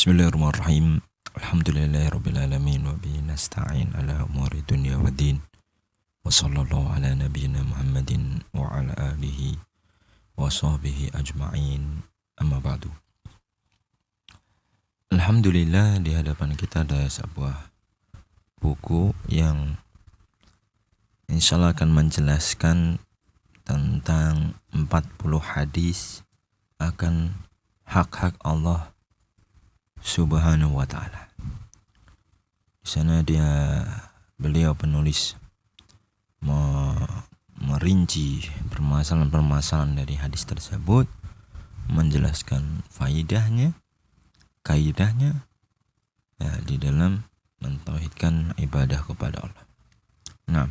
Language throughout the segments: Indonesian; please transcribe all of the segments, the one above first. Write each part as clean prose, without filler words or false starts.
Bismillahirrahmanirrahim. Alhamdulillahirrabbilalamin wa bihi nasta'in ala umuri dunya waddin. Wa sallallahu ala nabiyyina Muhammadin wa ala alihi wa sahbihi ajma'in. Amma ba'du. Alhamdulillah, di hadapan kita ada sebuah buku yang insyaallah akan menjelaskan tentang 40 hadis akan hak-hak Allah Subhanahu wa ta'ala. Di sana beliau penulis merinci permasalahan-permasalahan dari hadis tersebut, menjelaskan faidahnya, kaidahnya di dalam mentauhidkan ibadah kepada Allah. Nah,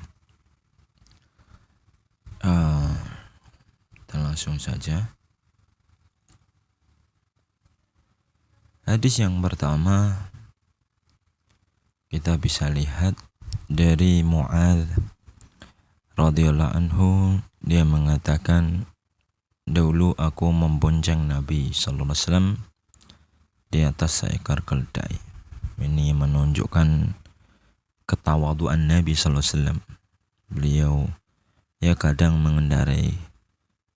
kita langsung saja. Hadis yang pertama kita bisa lihat dari Mu'adz radhiyallahu anhu. Dia mengatakan, dahulu aku membonceng Nabi sallallahu alaihi wasallam di atas seekor keledai. Ini menunjukkan ketawaduan Nabi sallallahu alaihi wasallam. Beliau kadang mengendarai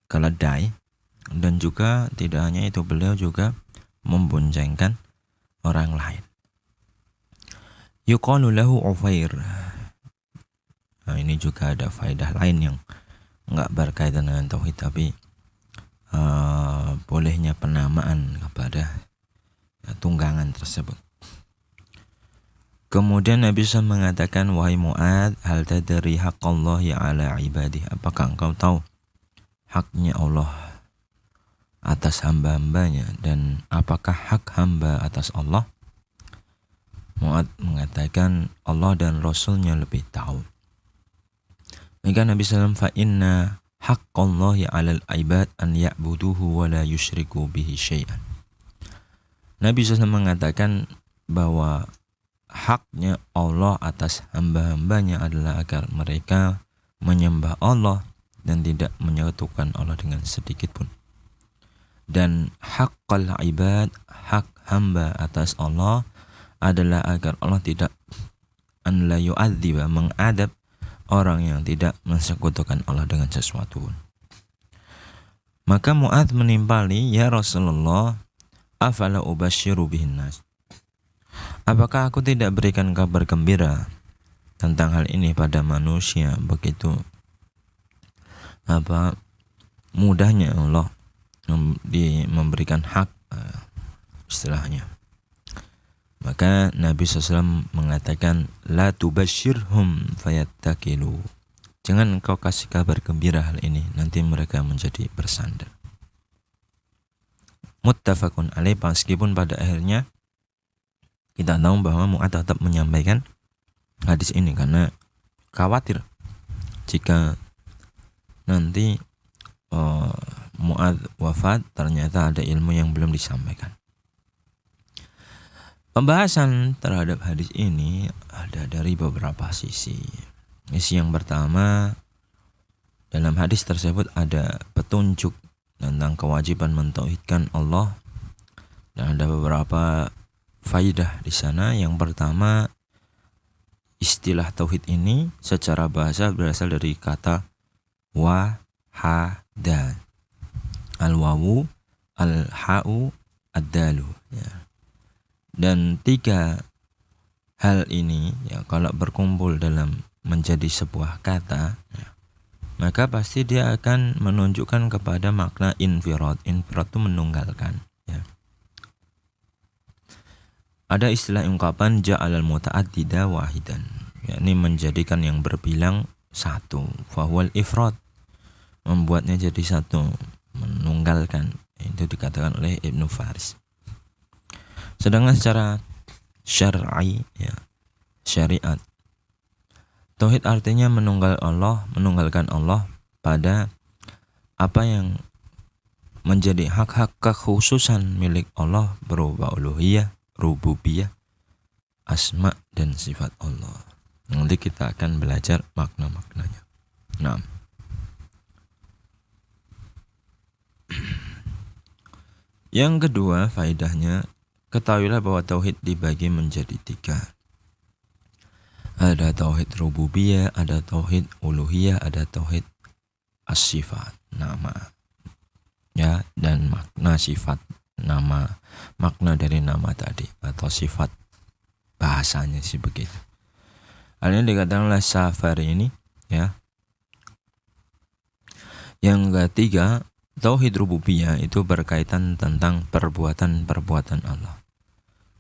keledai, dan juga tidak hanya itu, beliau juga memboncengkan orang lain. Yuqalu lahu Ufair. Nah, ini juga ada faedah lain yang enggak berkaitan dengan tauhid, tapi bolehnya penamaan kepada tunggangan tersebut. Kemudian Nabi SAW mengatakan, wahai Mu'adz, hal tadri haqqallahi ala ibadih. Apakah engkau tahu haknya Allah atas hamba-hambanya, dan apakah hak hamba atas Allah? Mu'adz mengatakan, Allah dan Rasulnya lebih tahu. Maka Nabi SAW, fa inna haqqallahi 'alal ibad an ya'buduhu wa la yusyriku bihi syai'an. Nabi SAW mengatakan bahwa haknya Allah atas hamba-hambanya adalah agar mereka menyembah Allah dan tidak menyekutukan Allah dengan sedikit pun. Dan haqqal ibad, hak hamba atas Allah adalah agar Allah tidak an la yu'adziba, mengadab orang yang tidak mensekutukan Allah dengan sesuatu. Maka Mu'adz menimpali, ya Rasulullah, afala ubasyiru bihin nas. Apakah aku tidak berikan kabar gembira tentang hal ini pada manusia? Begitu mudahnya Allah memberikan hak, istilahnya. Maka Nabi SAW mengatakan, la tubashirhum fayattakilu. Jangan engkau kasih kabar gembira hal ini, nanti mereka menjadi bersandar. Muttafaqun alaih. Meskipun pada akhirnya kita tahu bahwa Mu'adz tetap menyampaikan hadis ini karena khawatir jika nanti Mu'adz wafat, ternyata ada ilmu yang belum disampaikan. Pembahasan terhadap hadis ini ada dari beberapa sisi. Sisi yang pertama, dalam hadis tersebut ada petunjuk tentang kewajiban mentauhidkan Allah, dan ada beberapa faidah di sana. Yang pertama, istilah tauhid ini secara bahasa berasal dari kata wahada. Al-wawu, al-ha'u, ad-dalu, ya. Dan tiga hal ini kalau berkumpul dalam menjadi sebuah kata, maka pasti dia akan menunjukkan kepada makna infirad. Infirad itu menunggalkan, ya. Ada istilah ungkapan ja'alal muta'addida wahidan, yakni menjadikan yang berbilang satu. Fahuwal ifrad, membuatnya jadi satu, menunggalkan. Itu dikatakan oleh Ibnu Faris. Sedangkan secara syar'i, syariat, tauhid artinya menunggalkan Allah pada apa yang menjadi hak-hak kekhususan milik Allah berupa uluhiyah, rububiyah, asma dan sifat Allah. Nanti kita akan belajar makna-maknanya. Nah, yang kedua faedahnya, ketahuilah bahwa tauhid dibagi menjadi 3. Ada tauhid rububiyah, ada tauhid uluhiyah, ada tauhid as-sifat, nama ya, dan makna sifat nama, makna dari nama tadi atau sifat bahasanya sih begitu. Hal ini dikatakan oleh Safari ini ya. Yang ketiga, tauhid rububiyah itu berkaitan tentang perbuatan-perbuatan Allah.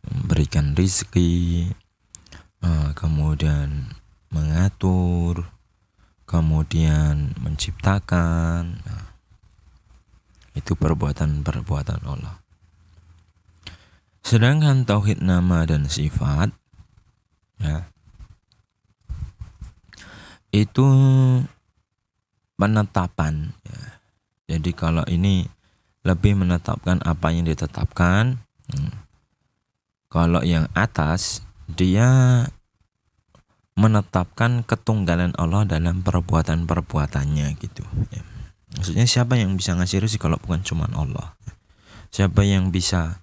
Memberikan rizki, kemudian mengatur, kemudian menciptakan. Itu perbuatan-perbuatan Allah. Sedangkan tauhid nama dan sifat ya, itu penetapan ya. Jadi kalau ini lebih menetapkan apa yang ditetapkan. Kalau yang atas dia menetapkan ketunggalan Allah dalam perbuatan-perbuatannya gitu ya. Maksudnya siapa yang bisa ngasih rezeki kalau bukan cuma Allah? Siapa yang bisa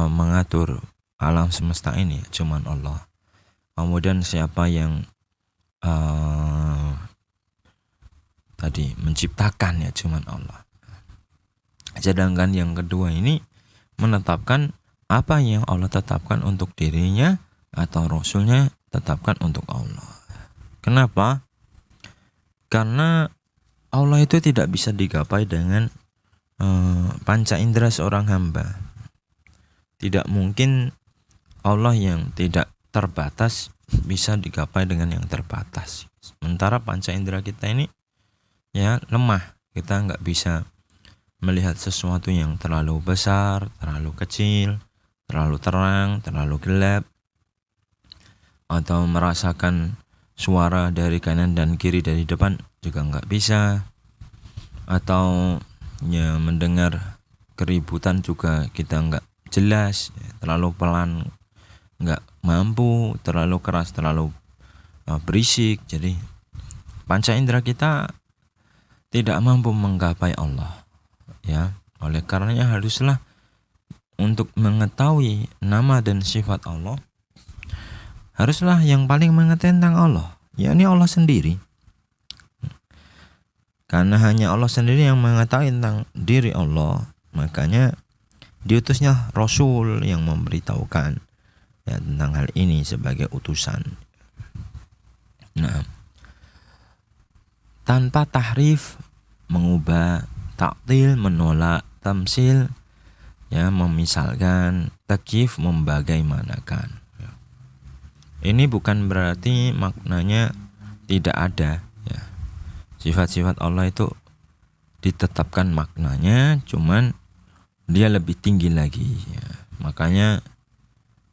mengatur alam semesta ini? Cuman Allah. Kemudian siapa yang tadi menciptakan? Ya cuman Allah. Sedangkan yang kedua ini menetapkan apa yang Allah tetapkan untuk dirinya atau Rasulnya tetapkan untuk Allah. Kenapa? Karena Allah itu tidak bisa digapai dengan panca indera seorang hamba. Tidak mungkin Allah yang tidak terbatas bisa digapai dengan yang terbatas. Sementara panca indera kita ini ya lemah. Kita nggak bisa melihat sesuatu yang terlalu besar, terlalu kecil, terlalu terang, terlalu gelap, atau merasakan suara dari kanan dan kiri dari depan juga nggak bisa, atau ya mendengar keributan juga kita nggak jelas, terlalu pelan nggak mampu, terlalu keras terlalu berisik. Jadi panca indera kita tidak mampu menggapai Allah ya. Oleh karenanya haruslah untuk mengetahui nama dan sifat Allah, haruslah yang paling mengerti tentang Allah, yakni Allah sendiri. Karena hanya Allah sendiri yang mengetahui tentang diri Allah, makanya diutusnya Rasul yang memberitahukan ya tentang hal ini sebagai utusan. Nah, tanpa tahrif, mengubah, taktil, menolak, tamsil, ya memisalkan, takyif, membagaimanakan. Ini bukan berarti maknanya tidak ada ya. Sifat-sifat Allah itu ditetapkan maknanya, cuman dia lebih tinggi lagi ya. Makanya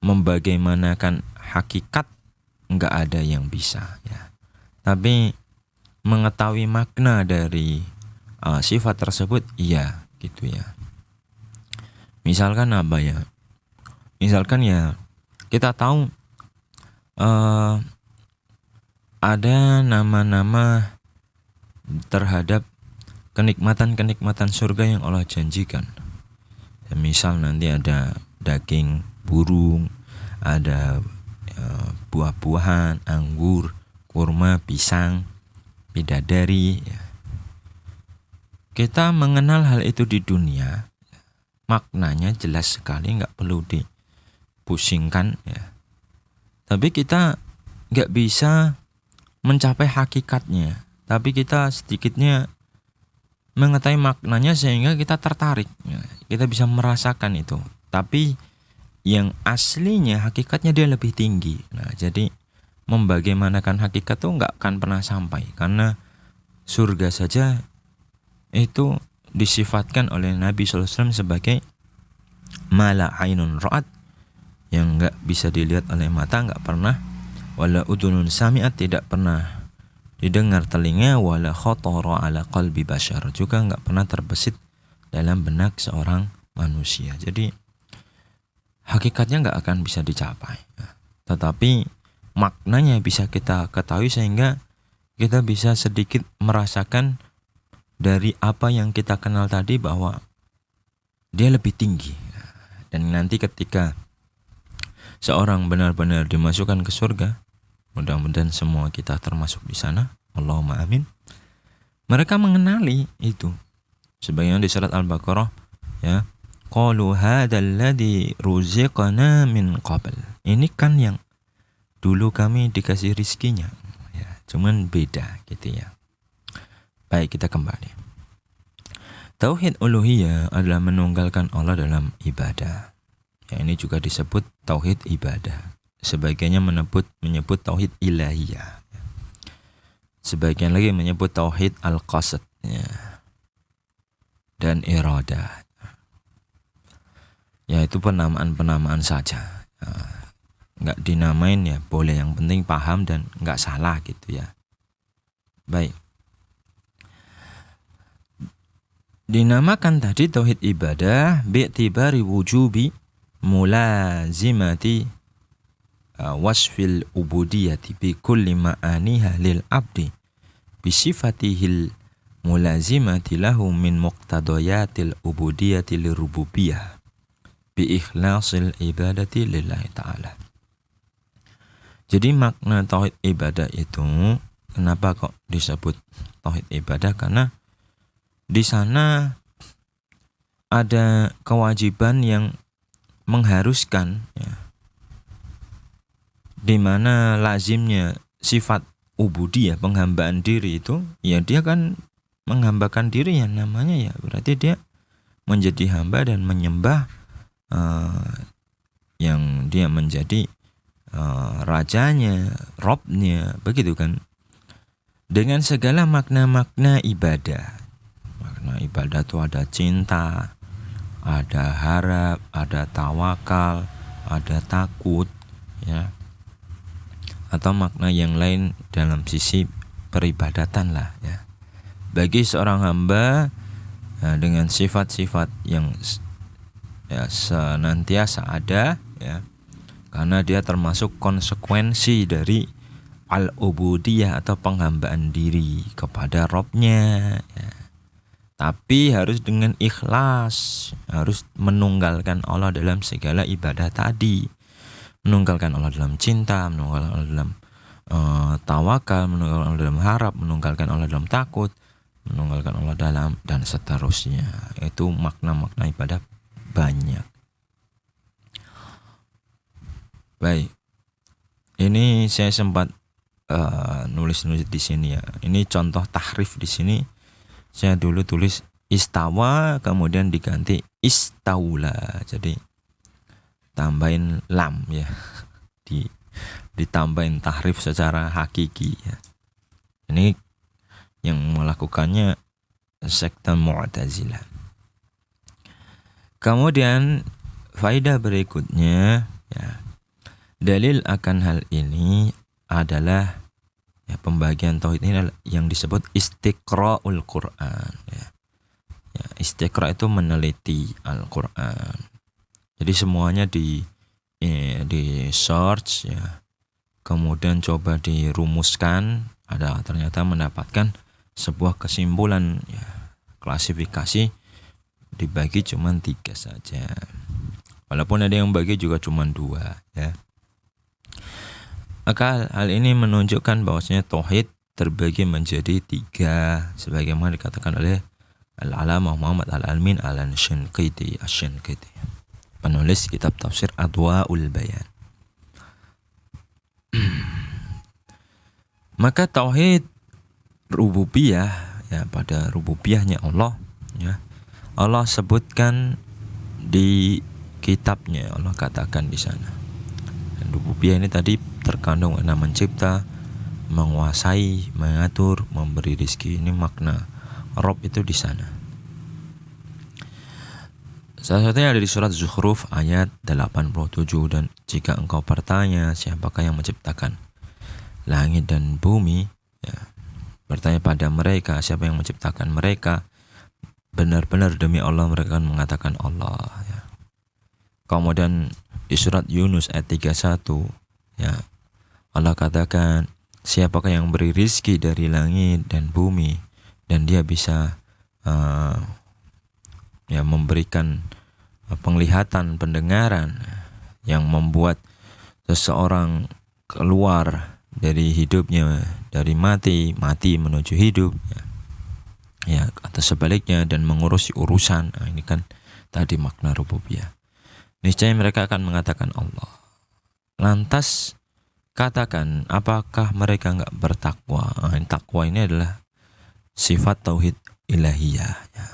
membagaimanakan hakikat enggak ada yang bisa ya. Tapi mengetahui makna dari sifat tersebut iya gitu ya. Misalkan apa ya? Misalkan ya kita tahu ada nama-nama terhadap kenikmatan-kenikmatan surga yang Allah janjikan. Ya, misal nanti ada daging burung, ada buah-buahan, anggur, kurma, pisang, bidadari ya. Kita mengenal hal itu di dunia, maknanya jelas sekali, nggak perlu dipusingkan ya. Tapi kita nggak bisa mencapai hakikatnya, tapi kita sedikitnya mengetahui maknanya sehingga kita tertarik ya. Kita bisa merasakan itu, tapi yang aslinya hakikatnya dia lebih tinggi. Nah jadi membagaimanakan hakikat tuh nggak akan pernah sampai, karena surga saja itu disifatkan oleh Nabi SAW sebagai mala ainun ra'at, yang nggak bisa dilihat oleh mata, nggak pernah, wala udunun sami'at, tidak pernah didengar telinga, wala khatara ala qalbi bashar, juga nggak pernah terbesit dalam benak seorang manusia. Jadi hakikatnya nggak akan bisa dicapai, tetapi maknanya bisa kita ketahui sehingga kita bisa sedikit merasakan dari apa yang kita kenal tadi bahwa dia lebih tinggi. Dan nanti ketika seorang benar-benar dimasukkan ke surga, mudah-mudahan semua kita termasuk di sana, Allahumma amin. Mereka mengenali itu. Sebagaimana di surat Al-Baqarah, ya, qalu hadzal ladzi ruziqna min qabl. Ini kan yang dulu kami dikasih rizkinya, ya, cuman beda gitu ya. Baik, kita kembali. Tauhid uluhiyah adalah menunggalkan Allah dalam ibadah. Ya, ini juga disebut tauhid ibadah. Sebagiannya menyebut tauhid ilahiyah. Sebagian lagi menyebut tauhid al-qasad, ya, dan iradah. Ya, itu penamaan-penamaan saja. Nggak dinamain ya boleh, yang penting paham dan nggak salah gitu ya. Baik. Dinamakan tadi tauhid ibadah bi'tibari wujubi mulazimati wasfil ubudiyati bi kulli ma'aniha lil abdi bi sifatihil mulazimati lahu min muqtadayatil ubudiyati lirububiyah bi ikhlasil ibadati lillahi ta'ala. Jadi makna tauhid ibadah itu, kenapa kok disebut tauhid ibadah? Karena di sana ada kewajiban yang mengharuskan, ya, di mana lazimnya sifat ubudiyah, penghambaan diri itu, ya dia kan menghambakan diri, yang namanya ya berarti dia menjadi hamba dan menyembah yang dia menjadi rajanya, robnya, begitu kan, dengan segala makna-makna ibadah. Makna ibadah itu ada cinta, ada harap, ada tawakal, ada takut, ya, atau makna yang lain dalam sisi peribadatan lah, ya. Bagi seorang hamba, dengan sifat-sifat yang ya senantiasa ada, ya, karena dia termasuk konsekuensi dari al-ubudiyah atau penghambaan diri kepada Robnya, ya. Tapi harus dengan ikhlas, harus menunggalkan Allah dalam segala ibadah tadi, menunggalkan Allah dalam cinta, menunggalkan Allah dalam tawakal, menunggalkan Allah dalam harap, menunggalkan Allah dalam takut, menunggalkan Allah dalam, dan seterusnya. Itu makna-makna ibadah banyak. Baik, ini saya sempat nulis-nulis di sini ya. Ini contoh tahrif di sini. Saya dulu tulis istawa, kemudian diganti istaula. Jadi tambahin lam, ya. Ditambahin tahrif secara hakiki, ya. Ini yang melakukannya sekte Mu'tazilah. Kemudian faedah berikutnya, ya, dalil akan hal ini adalah, ya, pembagian tauhid ini adalah yang disebut istiqra'ul Quran, ya. Ya, istiqra' itu meneliti Al-Quran. Jadi semuanya di search, ya. Kemudian coba dirumuskan, ada ternyata mendapatkan sebuah kesimpulan, ya, klasifikasi dibagi cuma 3 saja. Walaupun ada yang bagi juga cuma 2, ya. Maka hal ini menunjukkan bahwasanya tauhid terbagi menjadi 3, sebagaimana dikatakan oleh Al-Alamah Muhammad Al-Almin Al-Shinqiti, penulis kitab tafsir Adwaul Bayan. Maka tauhid rububiyah, ya, pada rububiyahnya Allah, ya, Allah sebutkan di kitabnya, Allah katakan di sana. Dan rububiyah ini tadi terkandung makna mencipta, menguasai, mengatur, memberi rezeki. Ini makna Rob itu di sana. Salah satunya ada di surat Zukhruf ayat 87, dan jika engkau bertanya siapakah yang menciptakan langit dan bumi, ya, bertanya pada mereka siapa yang menciptakan mereka, benar-benar demi Allah mereka akan mengatakan Allah, ya. Kemudian di surat Yunus ayat 31, ya, Allah katakan siapakah yang beri rizki dari langit dan bumi, dan dia bisa ya memberikan penglihatan, pendengaran yang membuat seseorang keluar dari hidupnya, dari mati menuju hidup, ya atau sebaliknya, dan mengurusi urusan. Nah, ini kan tadi makna rububiyah. Niscaya mereka akan mengatakan Allah. Lantas katakan, apakah mereka enggak bertakwa? Nah, takwa ini adalah sifat tauhid ilahiyah. Ya.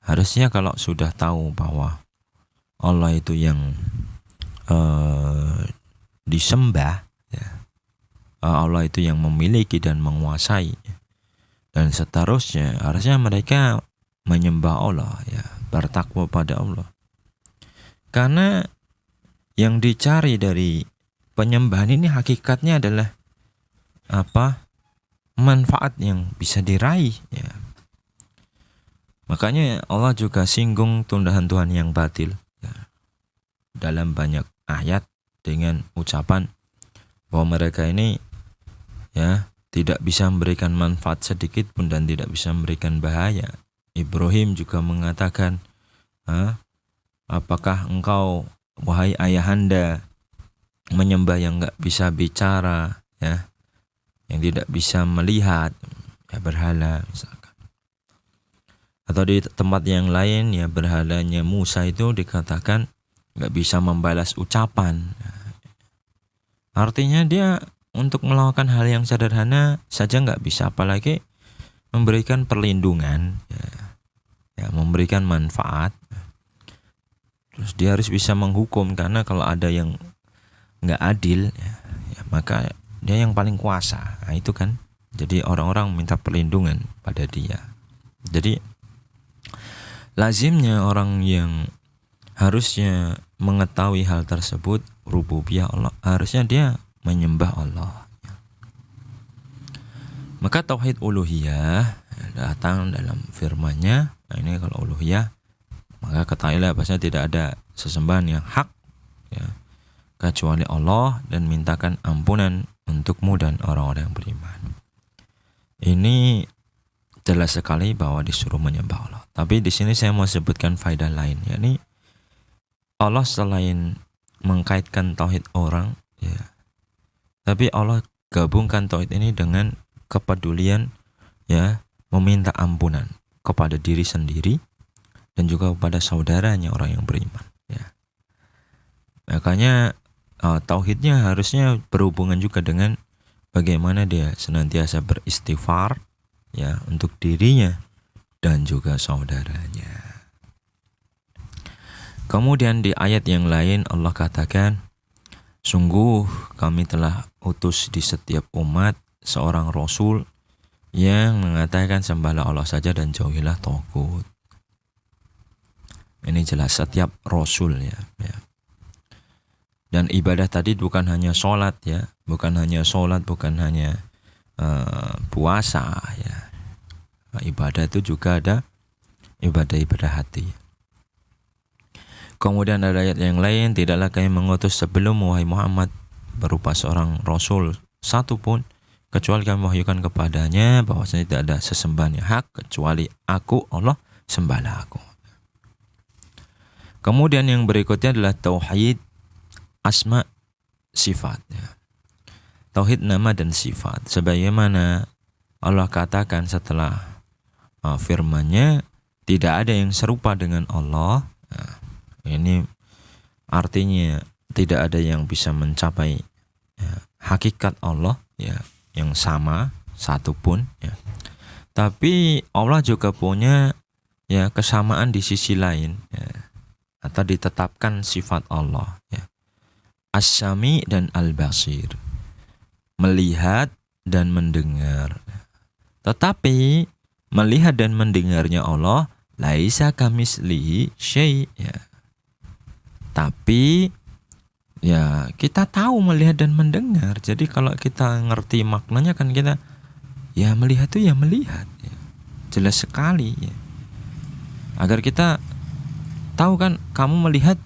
Harusnya kalau sudah tahu bahwa Allah itu yang disembah, ya, Allah itu yang memiliki dan menguasai, dan seterusnya, harusnya mereka menyembah Allah, ya, bertakwa pada Allah. Karena yang dicari dari penyembahan ini hakikatnya adalah apa? Manfaat yang bisa diraih, ya. Makanya Allah juga singgung tuduhan-tuduhan yang batil, ya, dalam banyak ayat dengan ucapan bahwa mereka ini, ya, tidak bisa memberikan manfaat sedikit pun dan tidak bisa memberikan bahaya. Ibrahim juga mengatakan, apakah engkau, wahai ayahanda, menyembah yang enggak bisa bicara, ya, yang tidak bisa melihat, ya, berhala misalkan. Atau di tempat yang lain, ya, berhalanya Musa itu dikatakan enggak bisa membalas ucapan. Artinya dia untuk melakukan hal yang sederhana saja enggak bisa, apalagi memberikan perlindungan, ya, memberikan manfaat. Terus dia harus bisa menghukum, karena kalau ada yang enggak adil, ya, maka dia yang paling kuasa. Nah, itu kan. Jadi orang-orang minta perlindungan pada dia. Jadi lazimnya orang yang harusnya mengetahui hal tersebut, rububiyah Allah, harusnya dia menyembah Allah. Maka tauhid uluhiyah datang dalam firman-Nya. Nah, ini kalau uluhiyah, maka ketahuilah bahwasanya tidak ada sesembahan yang hak, ya, kecuali Allah, dan mintakan ampunan untukmu dan orang-orang yang beriman. Ini jelas sekali bahwa disuruh menyembah Allah. Tapi di sini saya mau sebutkan faedah lain, yakni Allah selain mengkaitkan tauhid orang, ya, tapi Allah gabungkan tauhid ini dengan kepedulian, ya, meminta ampunan kepada diri sendiri dan juga kepada saudaranya orang yang beriman, ya. Makanya tauhidnya harusnya berhubungan juga dengan bagaimana dia senantiasa beristighfar, ya, untuk dirinya dan juga saudaranya. Kemudian di ayat yang lain Allah katakan, sungguh kami telah utus di setiap umat seorang rasul yang mengatakan sembahlah Allah saja dan jauhilah tagut. Ini jelas setiap rasul, ya. Dan ibadah tadi bukan hanya sholat, ya, bukan hanya puasa, ya. Nah, ibadah itu juga ada ibadah hati. Kemudian ada ayat yang lain, tidaklah kami mengutus sebelum wahai Muhammad berupa seorang rasul satu pun kecuali kami wahyukan kepadanya bahwasanya tidak ada sesembahan yang hak kecuali aku, Allah, sembahlah aku. Kemudian yang berikutnya adalah tauhid asma sifat, ya. Tauhid nama dan sifat, sebagaimana Allah katakan setelah firman-Nya, tidak ada yang serupa dengan Allah. Nah, ini artinya tidak ada yang bisa mencapai, ya, hakikat Allah, ya, yang sama satupun, ya. Tapi Allah juga punya, ya, kesamaan di sisi lain, ya, atau ditetapkan sifat Allah, ya. As-Sami dan Al-Basir, melihat dan mendengar. Tetapi melihat dan mendengarnya Allah laisa kamislihi syai', ya. Tapi, ya, kita tahu melihat dan mendengar. Jadi kalau kita ngerti maknanya kan kita, ya, melihat itu ya melihat, ya. Jelas sekali, ya. Agar kita tahu kan, kamu melihat,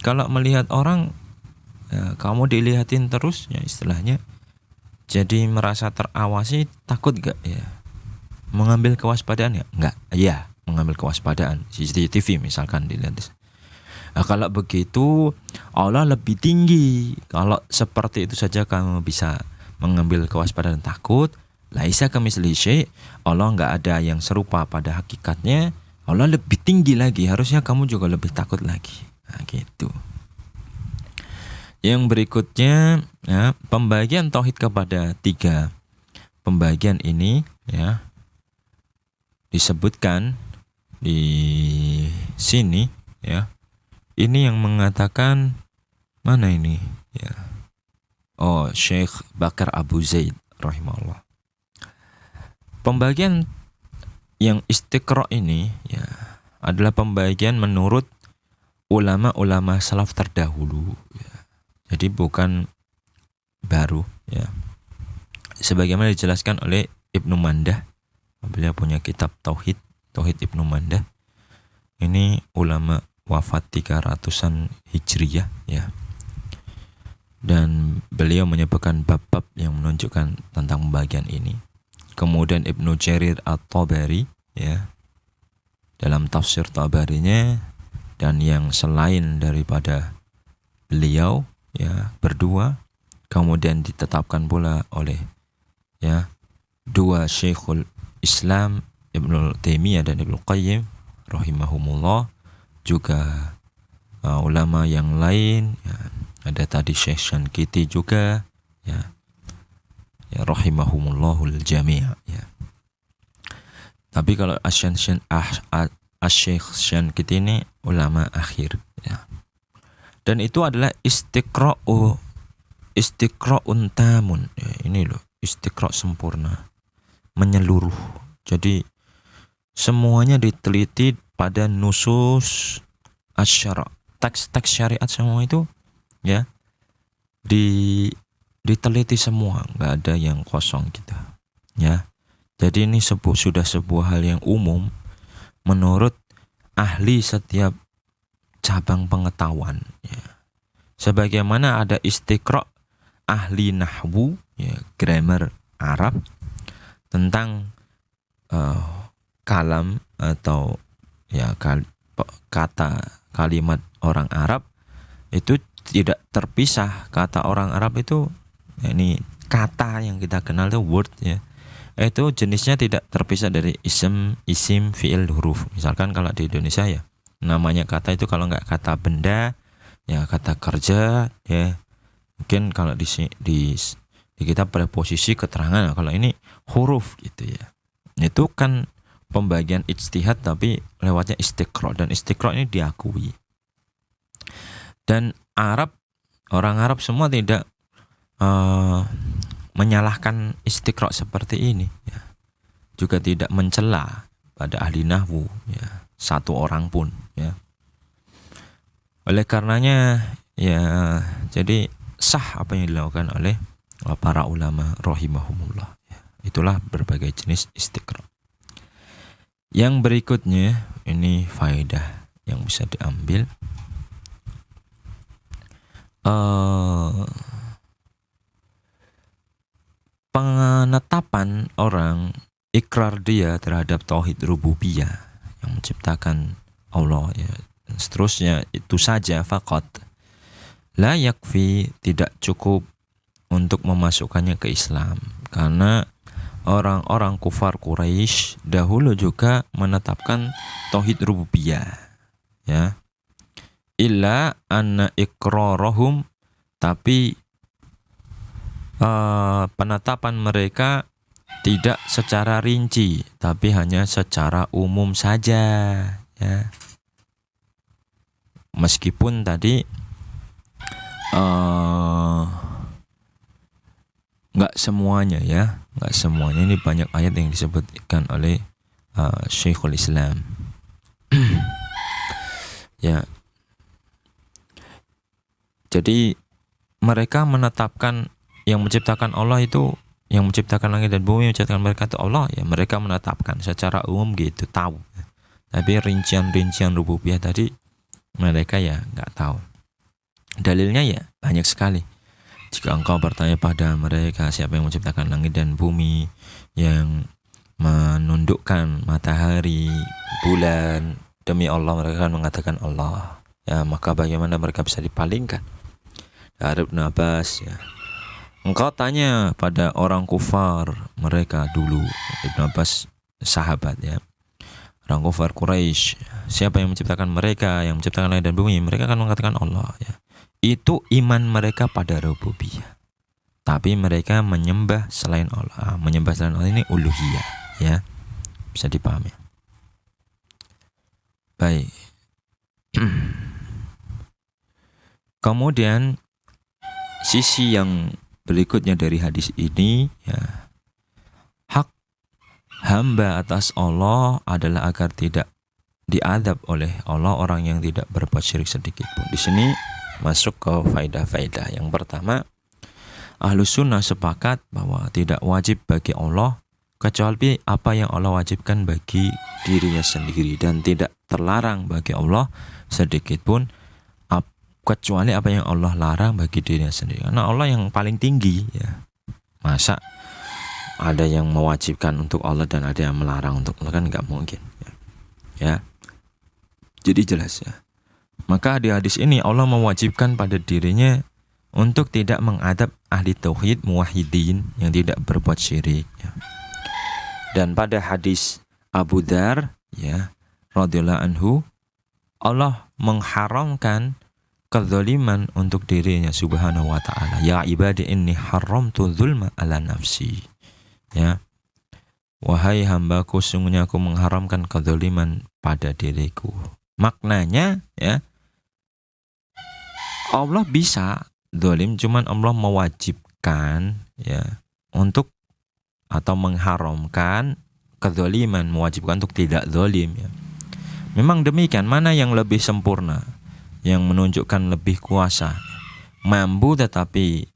kalau melihat orang, ya, kamu dilihatin terus, ya, istilahnya jadi merasa terawasi, takut gak, ya? Mengambil kewaspadaan, ya? Enggak, ya, mengambil kewaspadaan. CCTV misalkan dilihat, Nah, kalau begitu Allah lebih tinggi. Kalau seperti itu saja kamu bisa mengambil kewaspadaan takut, laisa kamitslihi syai', Allah nggak ada yang serupa pada hakikatnya. Allah lebih tinggi lagi, harusnya kamu juga lebih takut lagi. Nah, gitu. Yang berikutnya ya, pembagian tauhid kepada 3 pembagian ini ya disebutkan di sini ya. Ini yang mengatakan mana ini ya. Oh, Syekh Bakar Abu Zaid rahimahullah. Pembagian yang istiqra ini ya adalah pembagian menurut ulama-ulama salaf terdahulu ya. Jadi bukan baru ya. Sebagaimana dijelaskan oleh Ibnu Mandah, beliau punya kitab Tauhid Ibnu Mandah. Ini ulama wafat 300-an Hijriyah ya. Dan beliau menyebutkan bab-bab yang menunjukkan tentang pembagian ini. Kemudian Ibnu Jarir At-Tabari ya, dalam tafsir Tabarinya, dan yang selain daripada beliau ya berdua, kemudian ditetapkan pula oleh ya 2 Syekhul Islam Ibnu Taimiyah dan Ibnu Qayyim rahimahumullah, juga ulama yang lain ya, ada tadi Syekh Syankiti juga ya, ya rahimahumullahul jami' ya. Tapi kalau Syekh Syankiti ini ulama akhir ya. Dan itu adalah istiqra'un tamun ya, ini loh istiqra' sempurna, menyeluruh. Jadi semuanya diteliti pada nusus asyara, teks-teks syariat semua itu ya diteliti semua, nggak ada yang kosong gitu ya. Jadi ini sudah sebuah hal yang umum menurut ahli setiap cabang pengetahuan ya. Sebagaimana ada istiqra' ahli nahwu ya, grammar Arab tentang kalam atau ya kata kalimat orang Arab, itu tidak terpisah. Kata orang Arab itu ya, ini kata yang kita kenal itu word ya, itu jenisnya tidak terpisah dari isim, fi'il, huruf. Misalkan kalau di Indonesia ya namanya kata itu, kalau nggak kata benda ya kata kerja ya. Mungkin kalau di kita preposisi keterangan, kalau ini huruf gitu ya. Itu kan pembagian ijtihad tapi lewatnya istiqra', dan istiqra' ini diakui. Dan orang Arab semua tidak menyalahkan istiqra' seperti ini ya. Juga tidak mencela pada ahli nahwu ya, satu orang pun ya. Oleh karenanya ya, jadi sah apa yang dilakukan oleh para ulama rahimahumullah ya. Itulah berbagai jenis istiqra'. Yang berikutnya ini faedah yang bisa diambil. Penetapan orang, ikrar dia terhadap tauhid rububiyah yang menciptakan Allah ya, dan seterusnya, itu saja faqat la yakfi, tidak cukup untuk memasukkannya ke Islam, karena orang-orang kufar Quraisy dahulu juga menetapkan tauhid rububiyah ya. Illa anna iqrarahum, tapi penetapan mereka tidak secara rinci, tapi hanya secara umum saja ya. Meskipun tadi nggak semuanya ya, nggak semuanya. Ini banyak ayat yang disebutkan oleh Syekhul Islam ya. Jadi mereka menetapkan yang menciptakan Allah itu, yang menciptakan langit dan bumi, menciptakan mereka itu Allah ya. Mereka menetapkan secara umum gitu, tahu. Tapi rincian-rincian rububiyah tadi mereka ya nggak tahu. Dalilnya ya banyak sekali. Jika engkau bertanya pada mereka siapa yang menciptakan langit dan bumi, yang menundukkan matahari, bulan, demi Allah, mereka akan mengatakan Allah Ya, maka bagaimana mereka bisa dipalingkan? Dari Ibnu Abbas, ya. Engkau tanya pada orang kufar mereka dulu. Ibnu Abbas sahabat, ya. Orang kufar Quraisy, siapa yang menciptakan mereka, yang menciptakan langit dan bumi? Mereka akan mengatakan Allah, ya. Itu iman mereka pada rububiyah. Tapi mereka menyembah selain Allah. Menyembah selain Allah ini uluhiyah, ya. Bisa dipahami. Baik. Kemudian sisi yang berikutnya dari hadis ini, ya, hak hamba atas Allah adalah agar tidak diadab oleh Allah orang yang tidak berbuat syirik sedikit pun. Di sini masuk ke faedah-faedah. Yang pertama, Ahlus Sunnah sepakat bahwa tidak wajib bagi Allah kecuali apa yang Allah wajibkan bagi dirinya sendiri, dan tidak terlarang bagi Allah sedikit pun kecuali apa yang Allah larang bagi dirinya sendiri. Karena Allah yang paling tinggi, ya. Masa ada yang mewajibkan untuk Allah dan ada yang melarang untuk Allah? Kan nggak mungkin, ya. Jadi jelas, ya. Maka di hadis ini Allah mewajibkan pada dirinya untuk tidak mengadab ahli tauhid muwahhidin yang tidak berbuat syirik, ya. Dan pada hadis Abu Dzar, ya, radhiyallahu anhu, Allah mengharamkan kezaliman untuk dirinya subhanahu wa ta'ala. Ya ibadi inni haramtu dzulma ala nafsi. Ya. Wahai hambaku, sungguhnya aku mengharamkan kezaliman pada diriku. Maknanya, ya, Allah bisa zalim, cuman Allah mewajibkan, ya, untuk atau mengharamkan kezaliman, mewajibkan untuk tidak zalim, ya. Memang demikian, mana yang lebih sempurna, yang menunjukkan lebih kuasa, mampu tetapi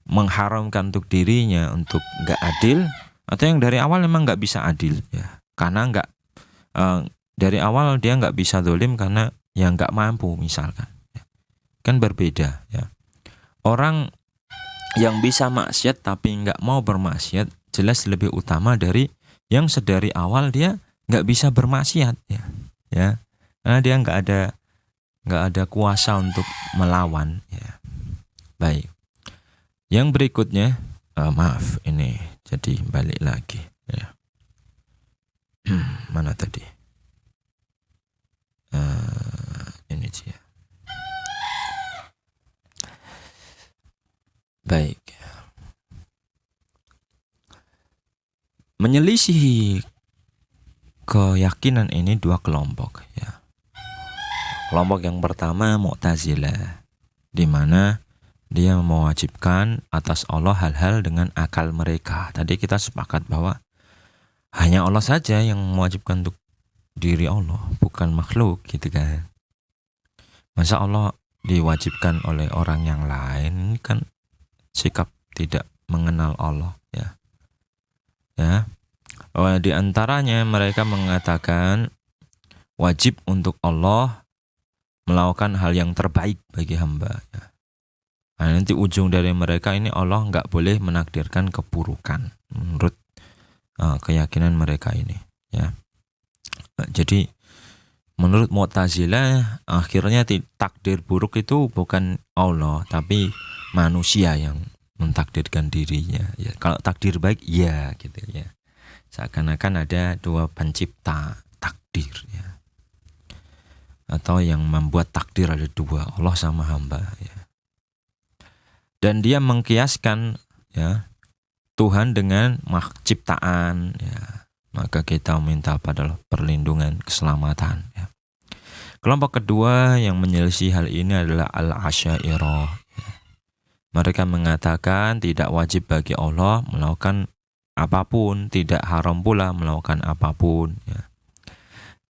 mengharamkan untuk dirinya untuk nggak adil, atau yang dari awal memang nggak bisa adil, ya, karena nggak dari awal dia nggak bisa zalim karena yang nggak mampu misalkan, ya. Kan berbeda, ya. Orang yang bisa maksiat tapi nggak mau bermaksiat jelas lebih utama dari yang sedari awal dia nggak bisa bermaksiat, ya, karena dia nggak ada kuasa untuk melawan, ya. Baik. Yang berikutnya, maaf, ini jadi balik lagi, ya. Mana tadi? Ini dia. Baik. Menyelisihi keyakinan ini dua kelompok, ya. Kelompok yang pertama Mu'tazilah, di mana dia mewajibkan atas Allah hal-hal dengan akal mereka. Tadi kita sepakat bahwa hanya Allah saja yang mewajibkan untuk diri Allah, bukan makhluk, gitu kan. Masa Allah diwajibkan oleh orang yang lain? Ini kan sikap tidak mengenal Allah, ya. Ya. Di antaranya mereka mengatakan wajib untuk Allah melakukan hal yang terbaik bagi hamba, ya. Nah, nanti ujung dari mereka ini Allah nggak boleh menakdirkan keburukan menurut keyakinan mereka ini, ya. Jadi menurut Mu'tazilah akhirnya takdir buruk itu bukan Allah tapi manusia yang mentakdirkan dirinya, ya. Kalau takdir baik, ya, gitu, ya. Seakan-akan ada dua pencipta takdir, ya. Atau yang membuat takdir ada dua, Allah sama hamba, ya. Dan dia mengkiaskan, ya, Tuhan dengan ciptaan, ya. Maka kita minta pada perlindungan, keselamatan, ya. Kelompok kedua yang menyelisih hal ini adalah Al-Asy'ariyah, ya. Mereka mengatakan tidak wajib bagi Allah melakukan apapun, tidak haram pula melakukan apapun, ya.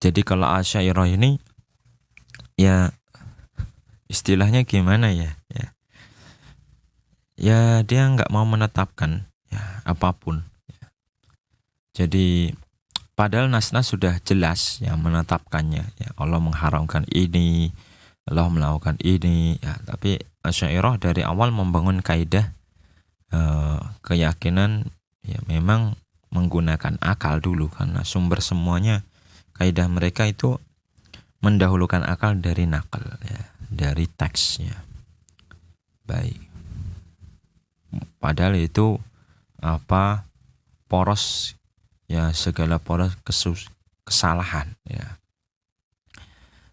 Jadi kalau Asy'ariyah ini, ya, istilahnya gimana, ya, ya. Ya, dia nggak mau menetapkan, ya, apapun, ya. Jadi padahal nas-nas sudah jelas, ya, menetapkannya, ya. Allah mengharamkan ini, Allah melakukan ini, ya. Tapi Asy'ariyah dari awal membangun kaidah keyakinan, ya, memang menggunakan akal dulu, karena sumber semuanya kaidah mereka itu mendahulukan akal dari nakal, ya, dari teksnya. Baik. Padahal itu poros, ya, segala poros kesalahan, ya.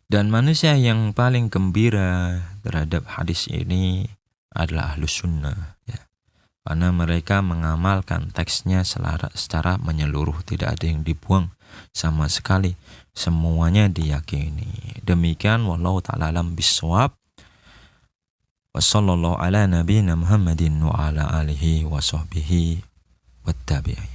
Dan manusia yang paling gembira terhadap hadis ini adalah Ahlus Sunnah, ya. Karena mereka mengamalkan teksnya secara menyeluruh, tidak ada yang dibuang sama sekali, semuanya diyakini. Demikian, wallahu ta'ala alam bisawab. Wa sallallahu ala nabiyina Muhammadin wa ala alihi wa sahbihi wattabi'in.